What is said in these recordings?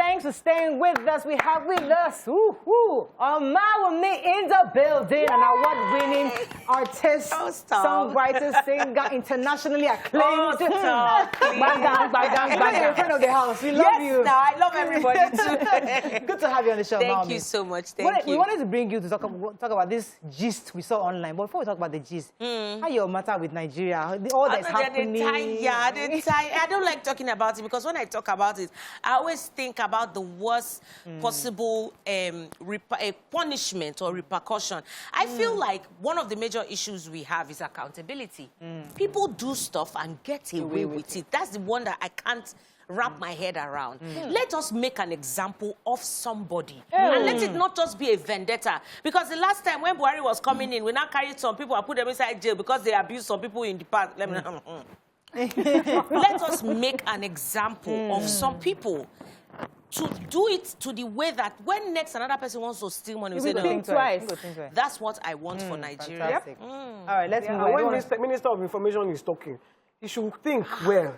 Thanks for staying with us. We have with us Omawunmi in the building, an award-winning artist, songwriter, singer, internationally acclaimed. You're in front of the house. We love you. I love everybody too. Good to have you on the show, Thank you so much. Thank you. We wanted to bring you to talk about this gist we saw online. But before we talk about the gist, how your matter with Nigeria, all that's happening. I don't like talking about it because when I talk about it, I always think about the worst possible punishment or repercussion. I feel like one of the major issues we have is accountability. People do stuff and get away with it. That's the one that I can't wrap my head around. Let us make an example of somebody. And let it not just be a vendetta. Because the last time when Buhari was coming in, we now carried some people and put them inside jail because they abused some people in the past. Let us make an example of some people to do it to the way that when next another person wants to steal money, we say, think twice. That's what I want for Nigeria. All right, let's move on. When the Minister of Information is talking, he should think well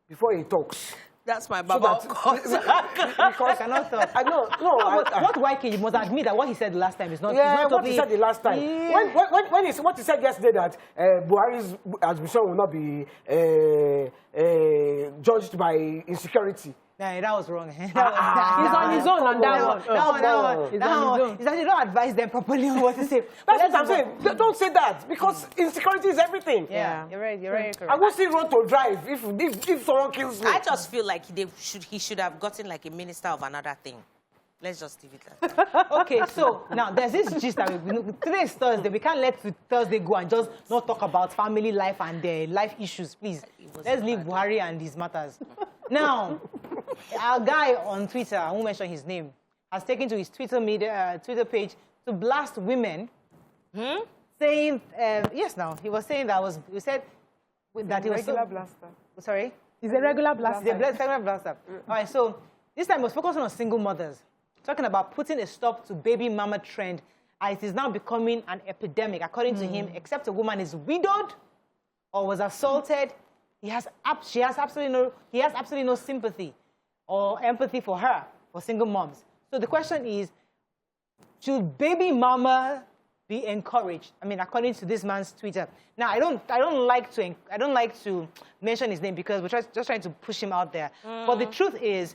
before he talks. That's my Baba. Because I cannot talk. What YK, you must admit that what he said the last time is not. Yeah, what he said the last time. What he said yesterday that Buhari's admission will not be judged by insecurity. Yeah, that was wrong. He's on his own on that one. That one. He's that you don't advise them properly on what to say. That's what I'm saying. Don't say that because insecurity is everything. Yeah, you're right. You're right. I will still run to drive if someone kills me. I just feel like he should have gotten like a minister of another thing. Let's just leave it at that. Okay, so now there's this gist that today is Thursday. We can't let Thursday go and just not talk about family life and life issues, please. Let's leave Buhari and his matters. Now, our guy on Twitter, I won't mention his name, has taken to his Twitter page to blast women, saying, yes, now, he was saying that he said that he was regular blaster. Sorry? He's a regular blaster. He's a regular blaster. All right, so this time he was focusing on single mothers, talking about putting a stop to baby mama trend, and it is now becoming an epidemic, according to him, except a woman is widowed or was assaulted, he has absolutely no sympathy or empathy for her, for single moms. So the question is, should baby mama be encouraged? I mean, according to this man's Twitter. Now, I don't like to mention his name because we're just trying to push him out there. But the truth is,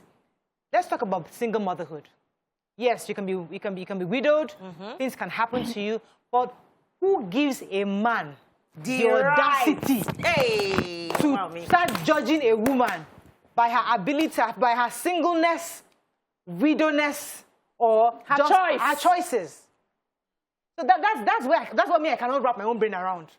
let's talk about single motherhood. Yes, you can be widowed. Things can happen to you. But who gives a man the audacity to start judging a woman by her ability, by her singleness, widowness, or her choices? So that's what I cannot wrap my own brain around.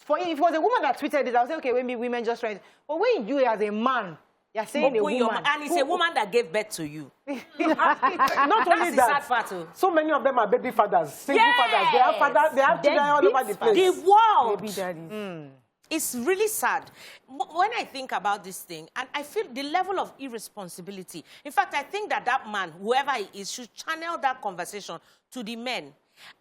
If it was a woman that tweeted this, I would say, okay, maybe women just try it. But when you as a man, you're saying a woman. And it's a woman that gave birth to you. Not only that, sad part too. So many of them are baby fathers, single fathers. They have children all over the place. The world. Baby daddies. It's really sad. When I think about this thing, and I feel the level of irresponsibility. In fact, I think that man, whoever he is, should channel that conversation to the men.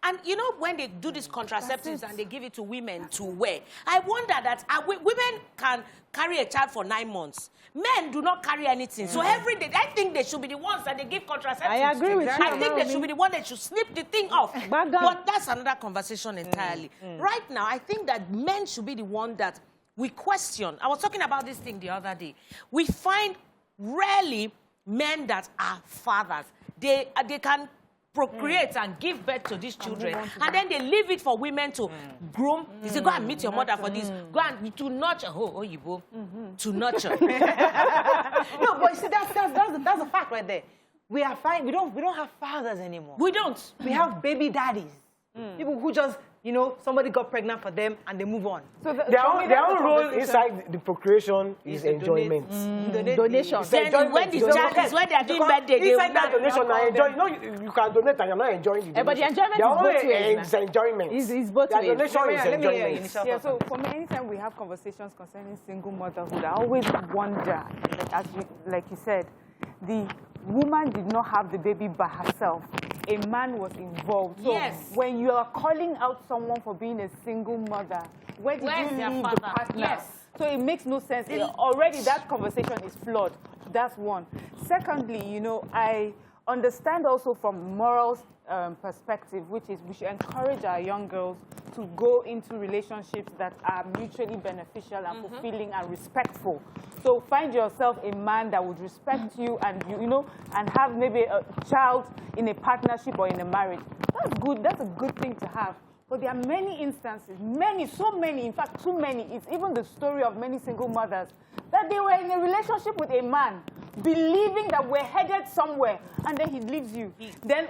And you know, when they do these contraceptives and they give it to women to wear, I wonder that women can carry a child for 9 months. Men do not carry anything. So every day, I think they should be the ones that they give contraceptives. I agree with you. I think they should be the one that should snip the thing off. But that's another conversation entirely. Right now, I think that men should be the one that we question. I was talking about this thing the other day. We find rarely men that are fathers. They can procreate and give birth to these children, and then they leave it for women to groom. They say, go and meet your mother for this. Go and to nurture. To nurture. No, but you see, that's a fact right there. We are fine. We don't have fathers anymore. We don't. We have baby daddies. People who just, you know, somebody got pregnant for them and they move on. So their own role inside the procreation is enjoyment. Donation. Then when the child is, when they are doing birthday, inside that donation, I enjoy. You know, you can donate and you're not enjoying the donation. But the enjoyment is both ways. It's enjoyment. It's both ways. Donation is enjoyment. Yeah, so for me, anytime we have conversations concerning single motherhood, I always wonder, like you said, the woman did not have the baby by herself. A man was involved. So when you are calling out someone for being a single mother, where did you leave the partner? So it makes no sense. Already that conversation is flawed. That's one. secondly, you know, I understand also from moral perspective, which is we should encourage our young girls to go into relationships that are mutually beneficial and fulfilling and respectful. So find yourself a man that would respect you and you know, and have maybe a child in a partnership or in a marriage. That's good. That's a good thing to have. But there are many instances, so many, in fact, too many. It's even the story of many single mothers that they were in a relationship with a man, believing that we're headed somewhere, and then he leaves you. Then,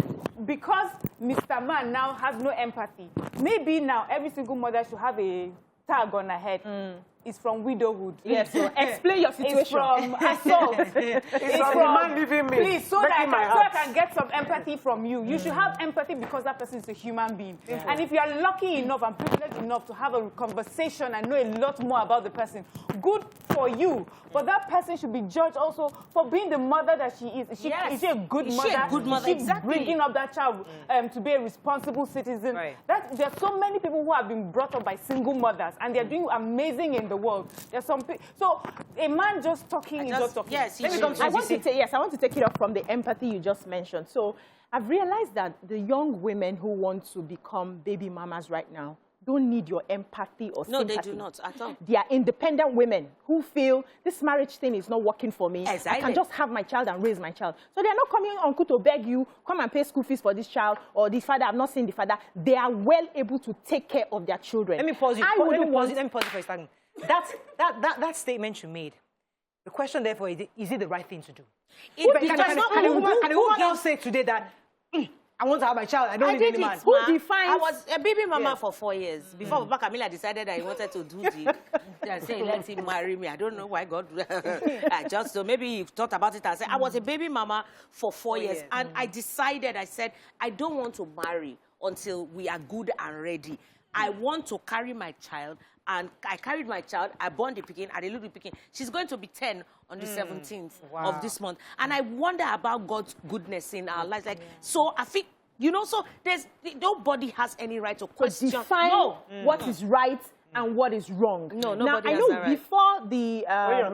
because Mr. Man now has no empathy, maybe now every single mother should have a tag on her head. It's from widowhood. Yes, so explain your situation. It's from assault. It's from the man leaving me. Please, so that I can get some empathy from you. You should have empathy because that person is a human being. And if you are lucky enough and privileged enough to have a conversation and know a lot more about the person, good for you. But that person should be judged also for being the mother that she is. Is she a good mother? Is she a good mother? Is she bringing up that child to be a responsible citizen? Right. There are so many people who have been brought up by single mothers, and they're doing amazing in the world. There's some so a man just talking is just talking. Yes, I want to take it up from the empathy you just mentioned. So I've realized that the young women who want to become baby mamas right now don't need your empathy or sympathy. No, they do not at all. They are independent women who feel this marriage thing is not working for me. Exactly. I can just have my child and raise my child. So they're not coming, uncle, to beg you, come and pay school fees for this child, or this father, I've not seen the father. They are well able to take care of their children. Let me pause you. Let me pause you for a second. That statement you made, the question therefore is it the right thing to do? Can a woman now say today that I want to have my child, I don't need any man? Who defines? I was a baby mama for 4 years before Papa Camila decided that he wanted to do the. I said, let him marry me. I don't know why God. I just so maybe he thought about it and said I was a baby mama for 4 years, and I decided. I said I don't want to marry until we are good and ready. I want to carry my child. And I carried my child. I born the pikin. I delivered the pikin. She's going to be 10 on the 17th of this month. And I wonder about God's goodness in our lives. Like, so I think, you know, so nobody has any right to question. Define what is right and what is wrong. No, now, nobody I has know that right. before the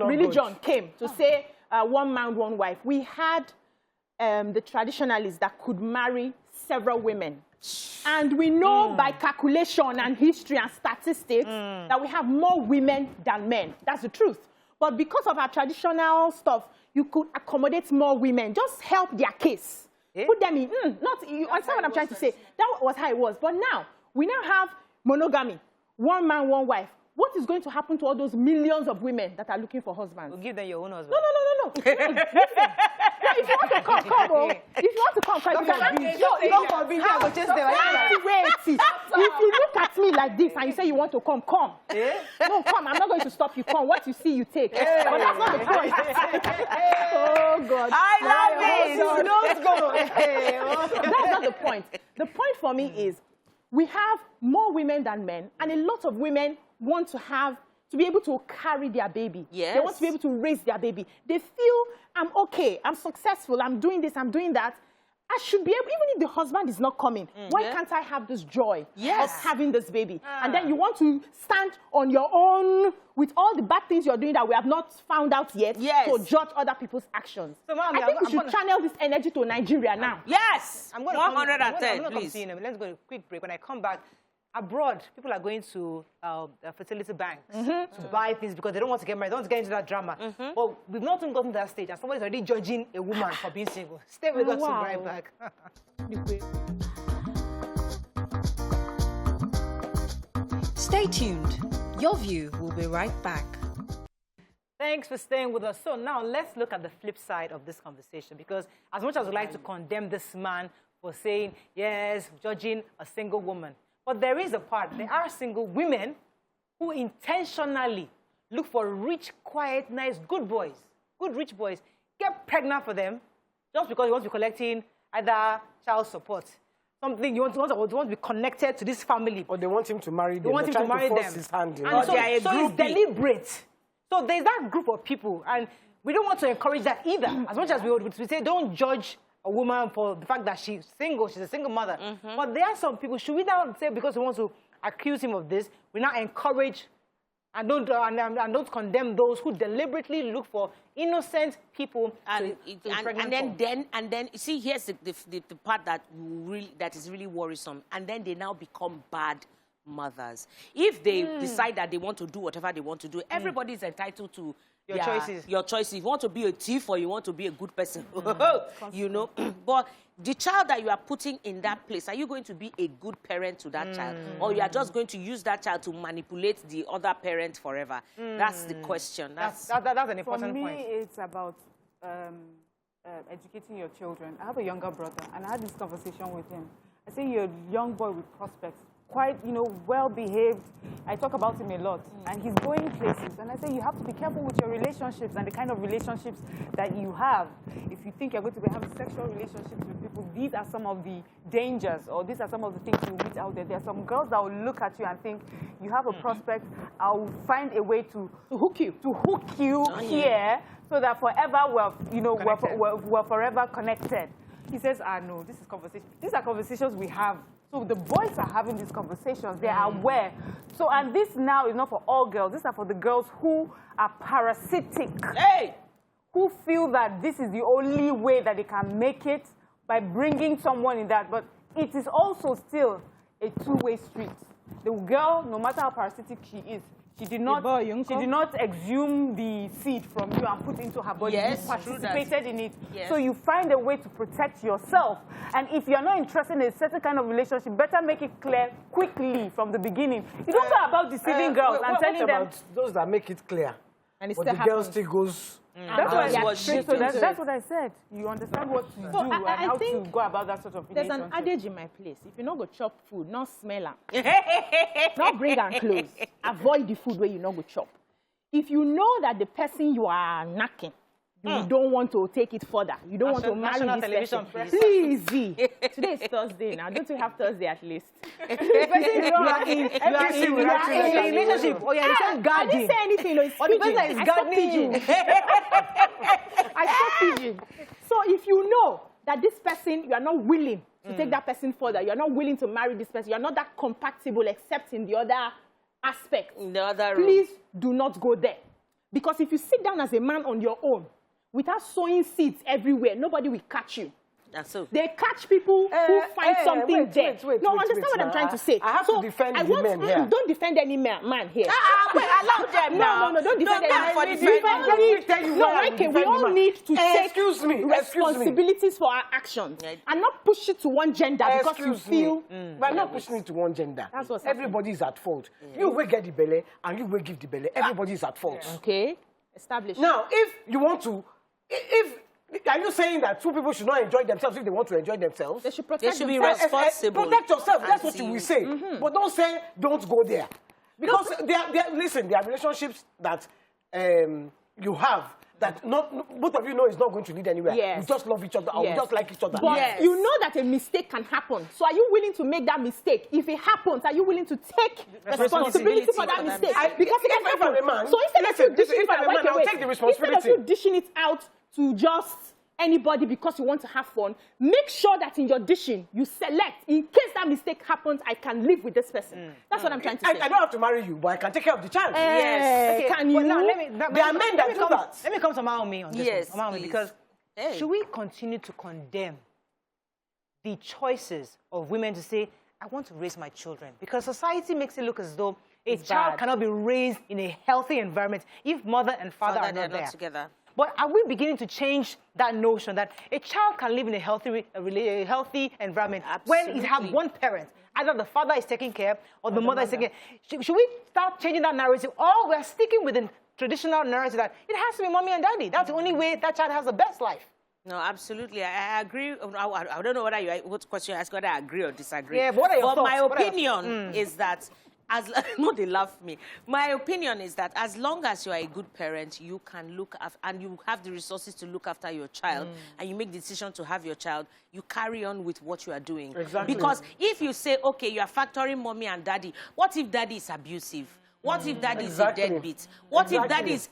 religion came to say one man, one wife, we had the traditionalists that could marry several women. And we know by calculation and history and statistics that we have more women than men. That's the truth. But because of our traditional stuff, you could accommodate more women. Just help their case. Put them in. You understand what I'm trying to say? That was how it was. But now, we now have monogamy. One man, one wife. What is going to happen to all those millions of women that are looking for husbands? We'll give them your own husband. No. Listen. If you want to come, come. If you want to come, come. Don't convince me, I will chase them. Wait. If you look at me like this and you say you want to come, come. No, come. I'm not going to stop you. Come. What you see, you take. But that's not the point. Oh, God. I love it. That's not the point. The point for me is we have more women than men, and a lot of women want to be able to carry their baby. Yes. They want to be able to raise their baby. They feel, I'm okay, I'm successful, I'm doing this, I'm doing that. I should be able, even if the husband is not coming, why can't I have this joy of having this baby? And then you want to stand on your own with all the bad things you're doing that we have not found out yet to judge other people's actions. So, Mom, I think we should channel this energy to Nigeria now. Yes! I'm going to 110, please. Let's go to a quick break. When I come back, abroad, people are going to fertility banks to buy things because they don't want to get married. They don't want to get into that drama. But we've not even gotten to that stage, and somebody's already judging a woman for being single. Stay with us. We'll be right back. Stay tuned. Your view will be right back. Thanks for staying with us. So now let's look at the flip side of this conversation, because as much as we like to condemn this man for saying, yes, judging a single woman, but there is a part. There are single women who intentionally look for rich, quiet, nice, good boys, good rich boys, get pregnant for them just because you want to be collecting either child support, something you want to be connected to this family. Or they want him to marry them. They want him to marry them. His hand, And so it's deliberate. So there's that group of people, and we don't want to encourage that either. As much as we say, don't judge a woman for the fact that she's single, she's a single mother. But there are some people, should we now say because we want to accuse him of this, we now encourage and don't condemn those who deliberately look for innocent people and then you see, here's the part that is really worrisome, and then they now become bad mothers. If they decide that they want to do whatever they want to do, everybody is entitled to your choices. Your choices. If you want to be a thief or you want to be a good person, you know. But the child that you are putting in that place, are you going to be a good parent to that child, or you are just going to use that child to manipulate the other parent forever? That's the question. That's an important point. For point. me, it's about educating your children. I have a younger brother, and I had this conversation with him. I say, you're a young boy with prospects, quite, you know, well-behaved. I talk about him a lot, and he's going places. And I say, you have to be careful with your relationships and the kind of relationships that you have. If you think you're going to be having sexual relationships with people, these are some of the dangers, or these are some of the things you meet out there. There are some girls that will look at you and think, you have a prospect, I'll find a way to hook you here, so that forever we're forever connected. He says, no, this is conversation. These are conversations we have. So the boys are having these conversations. They are aware. So, and this now is not for all girls. These are for the girls who are parasitic. Who feel that this is the only way that they can make it by bringing someone in that. But it is also still a two-way street. The girl, no matter how parasitic she is, she did not exhume the seed from you and put into her body. Yes, you participated in it. Yes. So you find a way to protect yourself. And if you're not interested in a certain kind of relationship, better make it clear quickly from the beginning. You don't know about deceiving girls and telling them. About those that make it clear? And but the girl still goes. That's what I said. You understand what to do and how to go about that sort of relationship. There's an adage in my place. If you not go chop food, not smell am. Not bring and close. Avoid the food where you not go chop. If you know that the person you are knacking, you don't want to take it further. You don't want to marry this person. Please. Today is Thursday now. Don't you have Thursday at least? You are in a relationship. Oh, yeah, I didn't say anything. No, it's the person that is gardening you. I stopped pigeon. So if you know that this person, you are not willing to take that person further, you are not willing to marry this person, you are not that compatible except in the other aspect, please do not go there. Because if you sit down as a man on your own, without sowing seeds everywhere, nobody will catch you. That's so. They catch people who find something there. Understand what I'm trying to say. I have to defend the men here. Don't defend any man here. Wait, allow them now. No, don't defend any man. We all need to take responsibilities for our actions and not push it to one gender because you feel. But I'm not pushing it to one gender. Everybody is at fault. You will get the belly and you will give the belly. Everybody is at fault. Okay, established. Now, if you want to, are you saying that two people should not enjoy themselves if they want to enjoy themselves? They should protect be responsible. Protect yourself. That's what you will say. But don't say, don't go there. Because listen, there are relationships that you have that both of you know is not going to lead anywhere. Yes. You just love each other or you just like each other. But you know that a mistake can happen. So are you willing to make that mistake? If it happens, are you willing to take responsibility for that mistake? Because it can happen. So instead of you dishing it out to just anybody because you want to have fun, make sure that in your dishing, you select, in case that mistake happens, I can live with this person. That's what I'm trying to say. I don't have to marry you, but I can take care of the child. Yes. Okay, can you? Now, there are men that do that. Let me come to Omawunmi on this. Yes, Omawunmi, because should we continue to condemn the choices of women to say, I want to raise my children? Because society makes it look as though a child cannot be raised in a healthy environment if mother and father are not there. Together. But are we beginning to change that notion that a child can live in a healthy environment when it has one parent? Either the father is taking care or the mother is taking care. Should we start changing that narrative? Or we're sticking with the traditional narrative that it has to be mommy and daddy. That's the only way that child has the best life. No, absolutely. I agree. I don't know what question you ask, whether I agree or disagree. Yeah, but what are your thoughts? My opinion is that no, they love me. My opinion is that as long as you are a good parent, you can look after, and you have the resources to look after your child, and you make the decision to have your child, you carry on with what you are doing. Exactly. Because if you say, okay, you are factoring mommy and daddy, what if daddy is abusive? What if that is a deadbeat? What if that is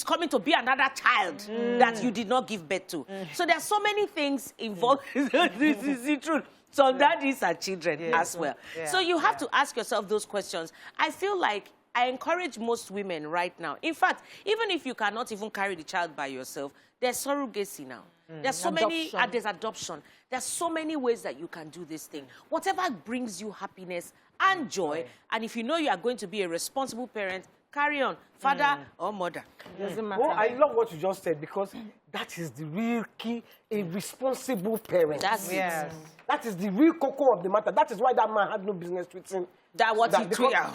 coming to be another child that you did not give birth to? So there are so many things involved. This is the truth. Some daddies are children as well. So you have to ask yourself those questions. I feel like I encourage most women right now. In fact, even if you cannot even carry the child by yourself, there's surrogacy now. There's so many, there's adoption. There's so many ways that you can do this thing. Whatever brings you happiness and joy, and if you know you are going to be a responsible parent, carry on, father or mother. Doesn't matter. Well, I love what you just said, because that is the real key, a responsible parent. That's it. That is the real cocoa of the matter. That is why that man had no business tweeting.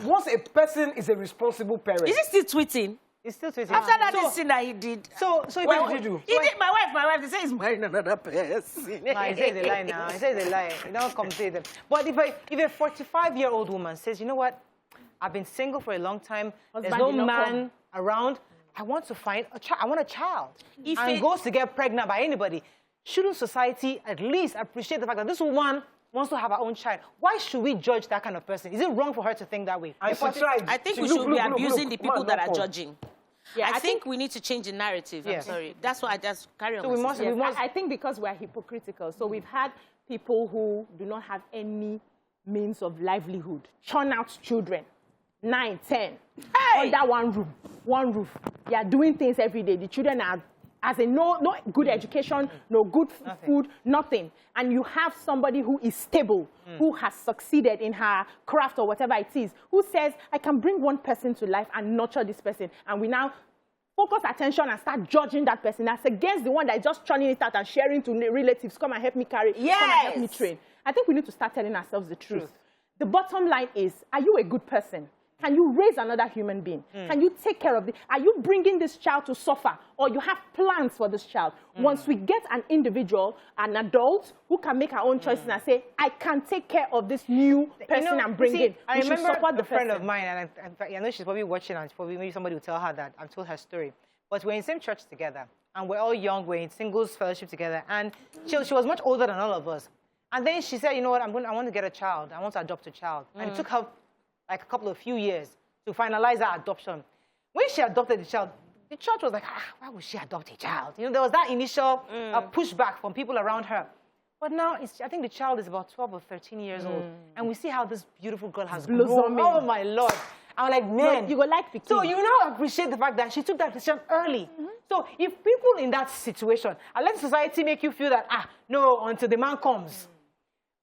Once a person is a responsible parent. Is he still tweeting? He's still tweeting. After that thing that he did. So what did you do? He did, my wife, they say he's marrying another person. No, he says a lie now. He says a lie. You don't complete them. But if a 45-year-old woman says, you know what, I've been single for a long time, there's no man around, I want to find a child. I want a child. And goes to get pregnant by anybody. Shouldn't society at least appreciate the fact that this woman wants to have her own child? Why should we judge that kind of person? Is it wrong for her to think that way? I think we should be abusing the people that are judging. Yeah, I think we need to change the narrative. I'm sorry. That's why I just carry on. So I think because we're hypocritical. So we've had people who do not have any means of livelihood churn out children, 9, 10, under one roof. They are doing things every day. The children are, as in no good education, no good food, nothing. And you have somebody who is stable, who has succeeded in her craft or whatever it is, who says, I can bring one person to life and nurture this person. And we now focus attention and start judging that person as against the one that is just churning it out and sharing to relatives, come and help me carry, come and help me train. I think we need to start telling ourselves the truth. The bottom line is, are you a good person? Can you raise another human being? Can you take care of it? Are you bringing this child to suffer? Or you have plans for this child? Once we get an individual, an adult, who can make her own choices and say, I can take care of this new person I'm bringing. I remember a friend of mine, and I know she's probably watching, and probably maybe somebody will tell her that I've told her story. But we're in the same church together, and we're all young, we're in singles fellowship together, and she was much older than all of us. And then she said, you know what, I want to get a child. I want to adopt a child. And it took her like a few years to finalize her adoption. When she adopted the child, the church was like, why would she adopt a child? You know, there was that initial pushback from people around her. But now, I think the child is about 12 or 13 years old. And we see how this beautiful girl has grown. Oh, my Lord. I'm like, man. You go like the kid. So you now appreciate the fact that she took that decision early. So if people in that situation, and let society make you feel that, no, until the man comes.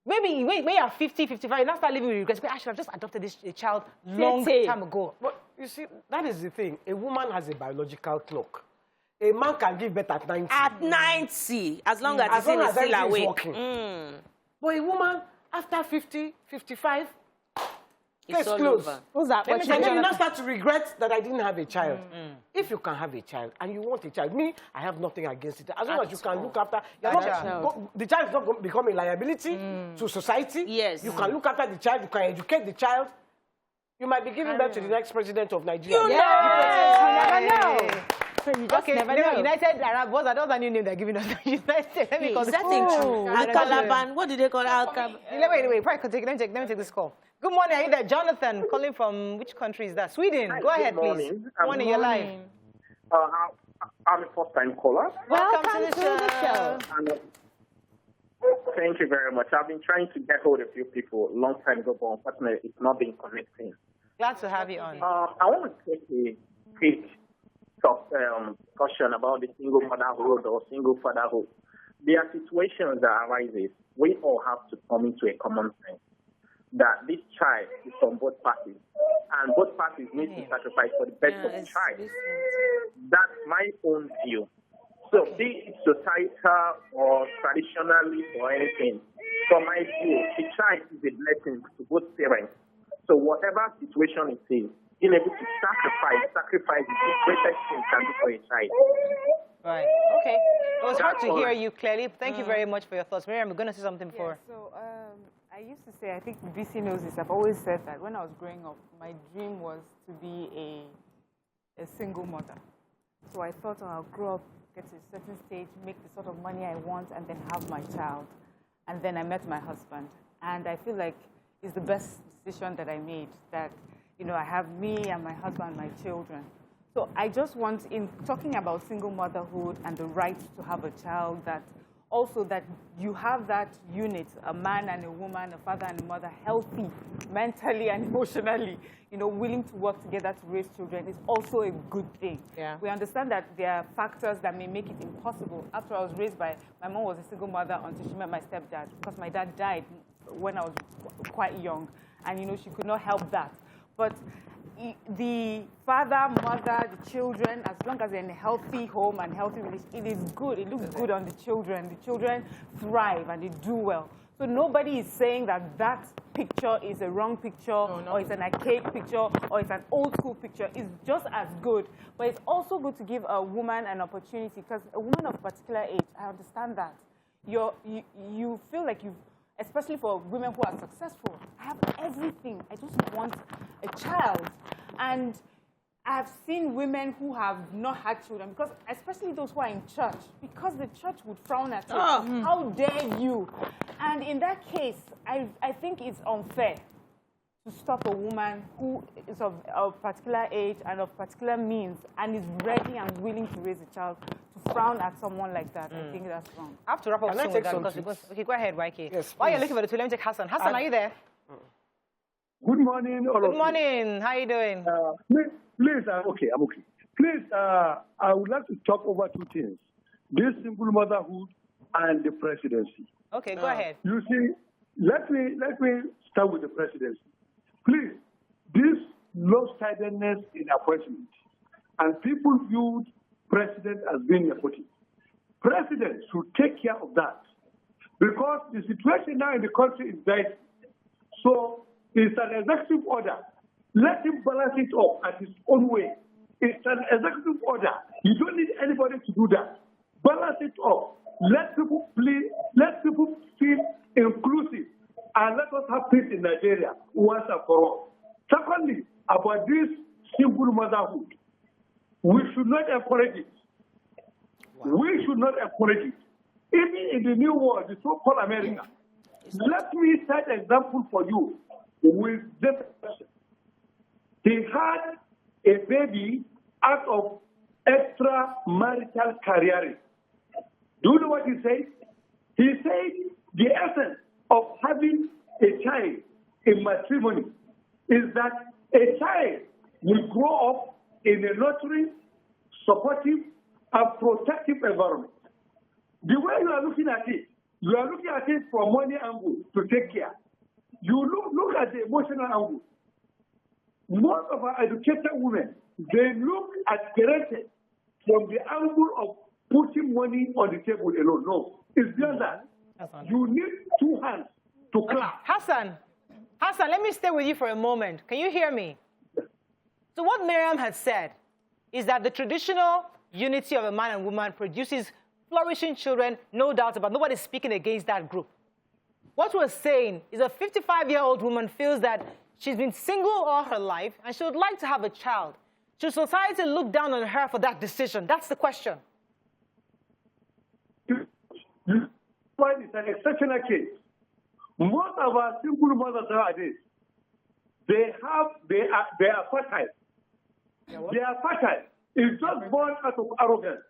Maybe when you are 50, 55, you now start living with regrets. I should have just adopted this child long time ago. But you see, that is the thing. A woman has a biological clock. A man can give birth at 90. At 90, as long as he's still awake. But a woman, after 50, 55, it's all close. over. What's that? And then you now start to regret that I didn't have a child. If you can have a child and you want a child, me, I have nothing against it. As long as you can look after, the child is not going to become a liability to society. Yes. You can look after the child, you can educate the child. You might be giving birth to the next president of Nigeria. You never know. So you just never know. United Arab, those are new name they're giving us. United. Let me Is that thing true? Al-Kalaban, what do they call Al-Kalaban? Wait, let me take this call. Good morning, are you there? Jonathan, calling from which country is that? Sweden. Hi, go ahead, good morning. please. Good morning, you're live. I'm a first-time caller. Welcome to the show. And, thank you very much. I've been trying to get hold of a few people a long time ago, but unfortunately, it's not been connecting. Glad to have you on. I want to take a quick discussion about the single motherhood or single fatherhood. There are situations that arises. We all have to come into a common sense that this child is from both parties, and both parties need to sacrifice for the best of the child. That's my own view. So be it societal or traditionally or anything, from my view, the child is a blessing to both parents. So whatever situation it is, being able to sacrifice is the greatest thing you can do for a child. Right. Okay. It was hard to hear you clearly. Thank you very much for your thoughts. Miriam, I'm going to say something before. Yeah, so I used to say, I think BC knows this, I've always said that when I was growing up, my dream was to be a single mother. So I thought, I'll grow up, get to a certain stage, make the sort of money I want, and then have my child. And then I met my husband. And I feel like it's the best decision that I made, that, you know, I have me and my husband and my children. So I just want, in talking about single motherhood and the right to have a child, that also that you have that unit, a man and a woman, a father and a mother, healthy mentally and emotionally, you know, willing to work together to raise children is also a good thing. Yeah. We understand that there are factors that may make it impossible. After I was raised by, my mom was a single mother until she met my stepdad, because my dad died when I was quite young, and, you know, she could not help that. But the father, mother, the children, as long as they're in a healthy home and healthy relationship, it is good. It looks good on the children. The children thrive and they do well. So nobody is saying that that picture is a wrong picture, or it's an archaic picture, or it's an old school picture. It's just as good. But it's also good to give a woman an opportunity, because a woman of particular age, I understand that. You feel like you've, especially for women who are successful, I have everything. I just want a child. And I've seen women who have not had children, because especially those who are in church, because the church would frown at it. How dare you? And in that case, I think it's unfair to stop a woman who is of a particular age and of particular means and is ready and willing to raise a child, to frown at someone like that. I think that's wrong. I have to wrap up soon with that because okay, go ahead, YK. Yes, while you're looking for the two, let me take Hassan. Hassan, are you there? Good morning, all of you. Good morning. How are you doing? Please, I'm okay. Please, I would like to talk over two things: this single motherhood and the presidency. Okay, go ahead. You see, let me start with the presidency. Please, this lopsidedness in appointment, and people viewed president as being nepotism. President should take care of that, because the situation now in the country is dicey. So it's an executive order. Let him balance it up at his own way. It's an executive order. You don't need anybody to do that. Balance it up. Let people feel inclusive, and let us have peace in Nigeria once and for all. Secondly, about this single motherhood, we should not encourage it. Wow. We should not encourage it. Even in the new world, the so-called America, let me set an example for you with this person. He had a baby out of extramarital careering. Do you know what he said? He said the essence of having a child in matrimony is that a child will grow up in a nurturing, supportive, and protective environment. The way you are looking at it, you are looking at it from money angle to take care. You look at the emotional angle. Most of our educated women, they look at parenting from the angle of putting money on the table alone. No, it's beyond that. You need two hands to clap. Hassan, let me stay with you for a moment. Can you hear me? So what Miriam had said is that the traditional unity of a man and woman produces flourishing children, no doubt about it. Nobody's speaking against that group. What we're saying is a 55-year-old woman feels that she's been single all her life and she would like to have a child. Should society look down on her for that decision? That's the question. It's an exceptional case. Most of our single mothers nowadays, they are fertile. They are fertile. It's just born out of arrogance.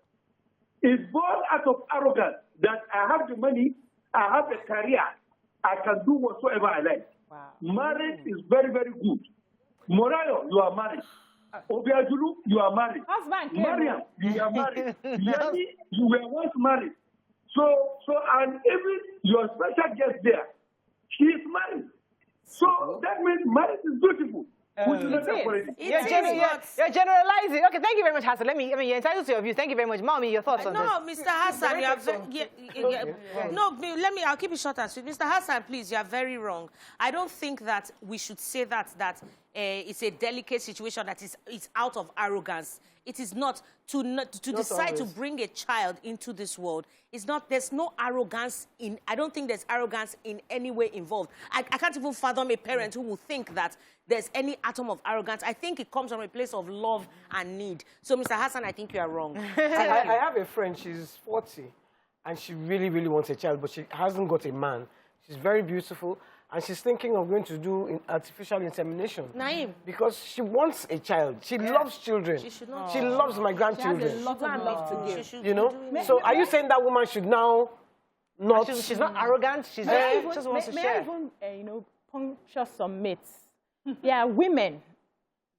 It's born out of arrogance that I have the money, I have a career, I can do whatsoever I like. Wow. Marriage is very, very good. Morayo, you are married. Obiajulu, you are married. Mariam, you are married. Yani, you were once married. So, and even your special guest there, she is married. So that means marriage is beautiful. You're generalizing. Okay, thank you very much, Hassan. You're entitled to your view. Thank you very much. Mommy, your thoughts on this? No, Mr. Hassan, you are I'll keep it short and sweet. Mr. Hassan, please, you are very wrong. I don't think that we should say that it's a delicate situation, that it's out of arrogance. It is not to decide to bring a child into this world. It's not. There's no arrogance in. I don't think there's arrogance in any way involved. I can't even fathom a parent who will think that there's any atom of arrogance. I think it comes from a place of love and need. So, Mr. Hassan, I think you are wrong. I have a friend. She's 40, and she really, really wants a child, but she hasn't got a man. She's very beautiful. And she's thinking of going to do artificial insemination. Naeem. Because she wants a child. She loves children. She loves my grandchildren. She has a lot of love to give. You know? So are you saying that woman should now not... She's not arrogant. She's just wants to share. May I even, puncture some myths? There are women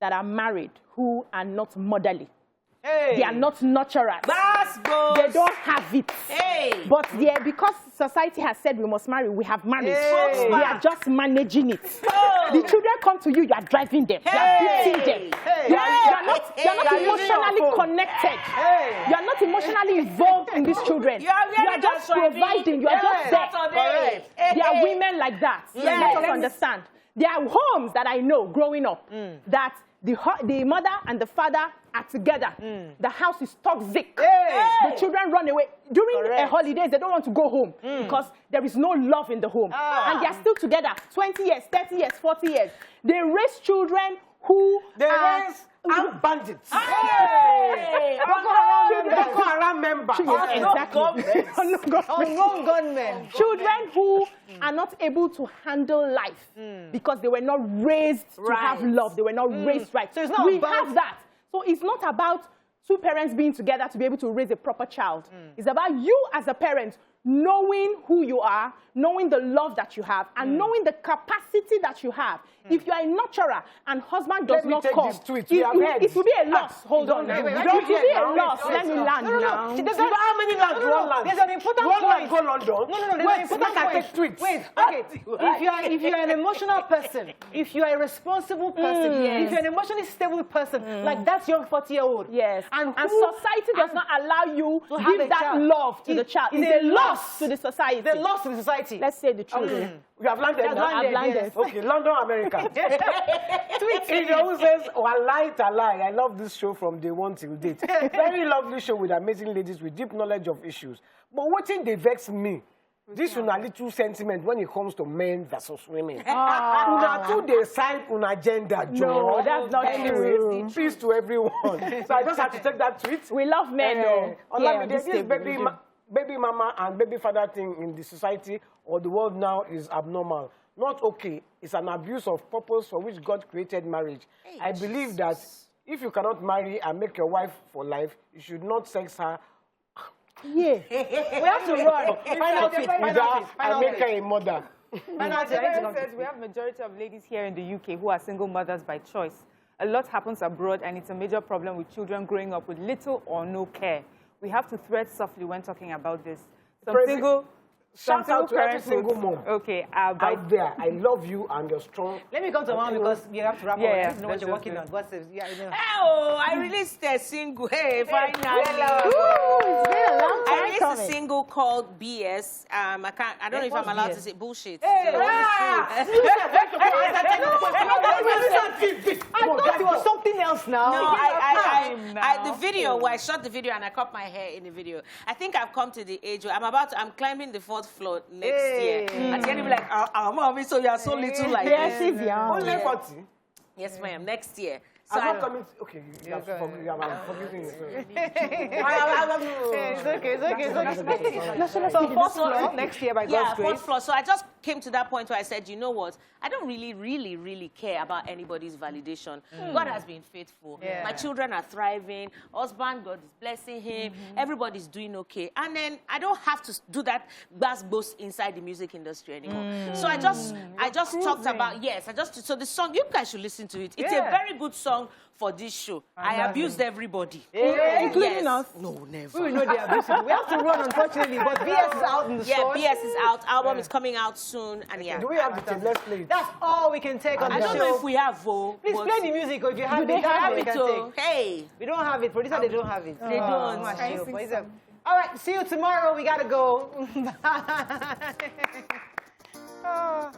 that are married who are not motherly. Hey. They are not nurturers. That's good. They don't have it. Hey. But because society has said we must marry, we have married. Hey. We are just managing it. Oh. The children come to you, you are driving them. You are beating them. Hey. You are not emotionally connected. Hey. You are not emotionally involved in these children. You are just providing. You are just there. There are women like that. Let us understand. There are homes that I know growing up that the mother and the father are together. The house is toxic. The children run away. During a holidays, they don't want to go home because there is no love in the home. And they are still together 20 years, 30 years, 40 years. They raise children who raise bandits. Hey. Boko Haram members. Exactly. Unknown gunmen. Children who are not able to handle life because they were not raised to have love. They were not raised right. So it's not have that. So it's not about two parents being together to be able to raise a proper child. It's about you as a parent knowing who you are, knowing the love that you have, and knowing the capacity that you have. If you are a nurturer and husband does not come, it will be a loss. Hold on. It will be a loss. Let me land now. How many lands? One land. There's an important point. One land go London. No, there's an important point. Wait, okay. If you are an emotional person, if you are a responsible person, if you're an emotionally stable person, like that young 40-year-old. Yes. And society does not allow you to give that love to the child. It's a loss to the society. The loss to the society. Let's say the truth. Okay. We have landed now. I've landed. Yes. Okay, London, America. Tweet. He always says, oh, I lie. I love this show from day one till date. Very lovely show with amazing ladies with deep knowledge of issues. But what thing they vex me? This una little sentiment when it comes to men versus women. Una too they side una gender. No, that's not true. Peace to everyone. So I just have to take that tweet. We love men. This baby mama and baby father thing in the society or the world now is abnormal. Not okay. It's an abuse of purpose for which God created marriage. I believe that if you cannot marry and make your wife for life, you should not sex her. Yeah. We have to run. And make her a mother. Says we have majority of ladies here in the UK who are single mothers by choice. A lot happens abroad, and it's a major problem with children growing up with little or no care. We have to tread softly when talking about this. Shout out to every single mom. Okay, out there. I love you and you're strong. Let me come to mom because you have to wrap up. I know what you're working on. I released a single. Hey, finally. I released a single called BS. I don't know if I'm allowed to say bullshit. Hey, I thought it was something else now. No, the video where I shot the video and I cut my hair in the video. I think I've come to the age where I'm climbing the 4th floor next year. And you're gonna be like, mommy, so you are so little like this. Only 40. Yes, ma'am. Next year. So I'm not coming. Okay, you have forgiving me. It's okay. So 4th floor next year by God's grace. 4th floor. So I just came to that point where I said, you know what? I don't really care about anybody's validation. God has been faithful. Yeah. My children are thriving. Husband, God is blessing him. Everybody's doing okay. And then I don't have to do that boast inside the music industry anymore. So I just talked about, so the song, you guys should listen to it. It's a very good song for this show. I abused everybody. Including us. No, never. We know they abuse it. We have to run, unfortunately, but BS is out in the store. Yeah, BS is out. Album is coming out soon. And do we have the tape? Let's play it. That's all we can take on the show. I don't know if we have Please play the music, or if you have it, Hey. We don't have it. Producer, they don't have it. They don't. All right, see you tomorrow. We gotta go. Bye.